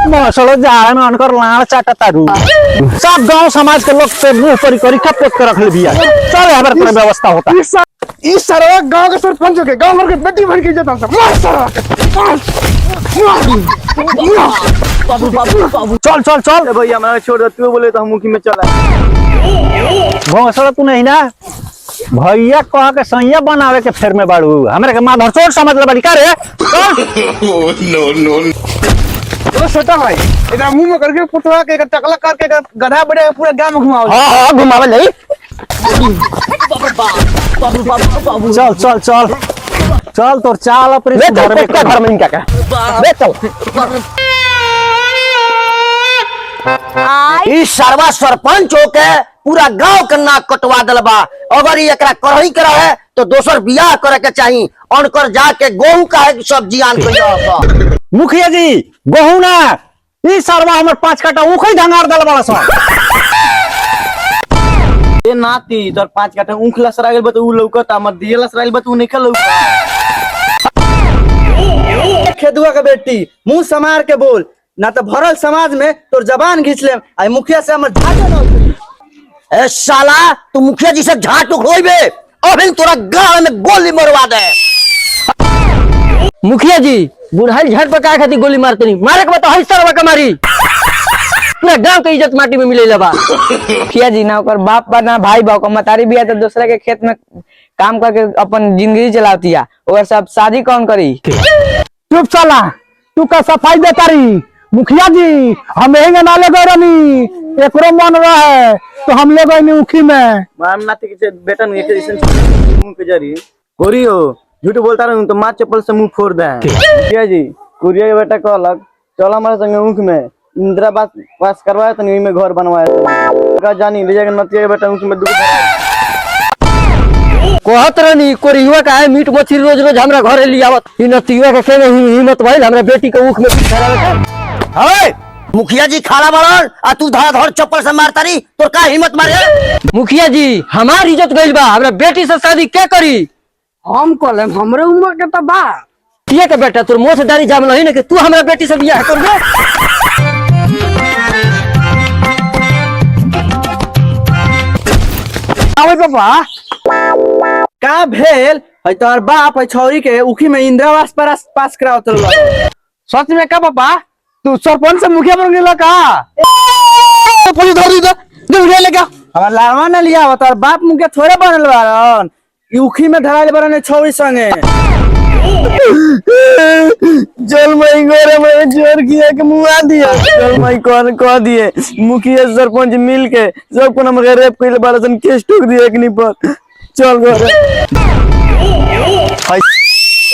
मसलो जाड़ा में अनकर लाड़ चाटा तारू सब गांव समाज के लोग से मुंह पर करी खपोत के रख ले बिया। चल हमारे पूरा व्यवस्था होता। इस सरवा गांव के सरपंच के गांव भर के बेटी भर के इज्जत सब मार सरवा बाबू बाबू बाबू चल चल चल भैया हमारा छोड़ दे, तू बोले तो हम मुखी में चला। भोसड़ा तू नहीं ना भैया कह के सैया बनावे के फेर में बाड़ू हमरे के माधर चोट समझ ले बड़ी का रे। नो नो तो छोटा भाई इधर मुंह में करके पुतवा के टकला करके गधा बड़े पूरे गांव में घुमाओ। हां घुमावे ले। बाबू बाबू बाबू चल चल चल चल तोर चाल अपने घर में का घर में क्या का ले चल। इस सरवा सरपंच होके पूरा गांव के नाक कटवा दलबा। अगर ये एकरा करही करा है तो दोसर बियाह करे के चाहिए। अनकर जाके गेहूं का है सब्जी आन के मुखिया जी गहू ना ई सरवा हमर 5 काटा ऊखई ढंगार दल बड़ा सा। ए नाती तोर 5 काठा ऊख लसरा गेल बत उ लौकत हमर दिए लसरा गेल बत उ नहीं लौकत। खेदुआ के बेटी मुंह समार के बोल ना तो भरल समाज में तोर जबान घींच ले। आई मुखिया से हमर झाटे न। ए साला तू मुखिया जी से झाट उखड़ोइबे अभी तोरा गांव में गोली मरवा दे। मुखिया जी बुढ़ाई झट पर काय खाती गोली मारते नहीं मारे के बता हई सरवा के मारी पूरा गांव के इज्जत माटी में मिले लबा। मुखिया जी ना ओकर बाप बा ना भाई बा ओकर मतारी बिया तो दूसरे के खेत में काम करके अपन जिंदगी चलातिया ओकर सब शादी कौन करी। चुप साला तू का सफाई दे तारी। मुखिया जी हम यही ना ले गए रनी एकरो मन रहा है तो हम ले गए ऊखी में। माम नाती के बेटा ने एक जैसे मुंह के जरी गोरी हो झूठ बोलता रहूं तो मार चप्पल से मुंह फोड़ दे। मुखिया जी कुरिया के बेटा कहलक चल हमारे संगे ऊख में इंदिरा पास करवाया तो नहीं में घर बनवाया का जानी ले जाके नतिया के बेटा ऊख में कहत रहनी कोरियुआ का है मीट मछली रोज रोज हमरा घरे ले आवत। इ नतिया के केने हिम्मत भइल हमरा बेटी के ऊख में बिठावे के। अरे मुखिया जी खाला बड़न आ तू धड़ चप्पल से मारता रही तो का हिम्मत मारे। मुखिया जी हमार इज्जत गइल बा हमरा बेटी से शादी के करी। हम कहले हमरे उम्र के तो बा किए के बेटा तोर मुंह से दाढ़ी जाम नहीं ना कि तू हमरा बेटी से बियाह करबे। आवे पापा का भेल है तोर बाप है छौरी के उखी में इंदिरावास पास करावत रह। सच में का पापा तू सरपंच से मुखिया बन गेला का। पुलिस धरी दे जो उड़े लेगा हमरा लावा न लिया तोर बाप मुखिया थोड़े बनल बारन उखी में धराले बारन छौरी संगे। जल मई गोरे में जोर किया के मुआ दिया चल मैं कौन कह दिए मुखिया सरपंच मिल के सब को हमरे रेप कइले बारन केस ठोक दिए एक नी पर चल घरे।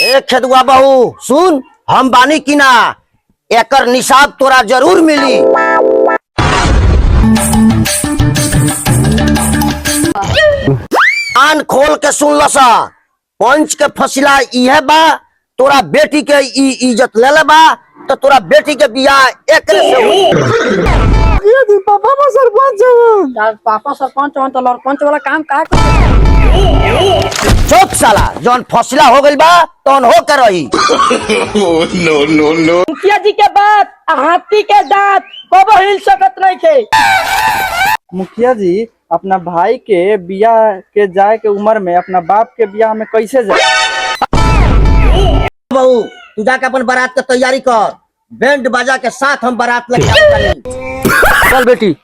ए खेदुआ बहू सुन हम बानी की ना एकर निशाब तोरा जरूर मिली। कान खोल के सुन लसा पंच के फसिला इहे बा तोरा बेटी के इज्जत ले ले बा तो तोरा बेटी के बियाह एकरे से होई। पापा में सरपंच पापा सरपंच हो तो लड़पंच वाला काम का चुप साला जौन फसिला हो गइल बा तौन हो के रही। नो नो नो मुखिया जी के बात हाथी के दांत कबो हिल सकत नहीं थे। मुखिया जी अपना भाई के बियाह के जाए के उम्र में अपना बाप के बियाह में कैसे जाए। बहू तू जाके अपन बारात के तैयारी कर बैंड बाजा के साथ हम बारात लेके आवतानी। चल बेटी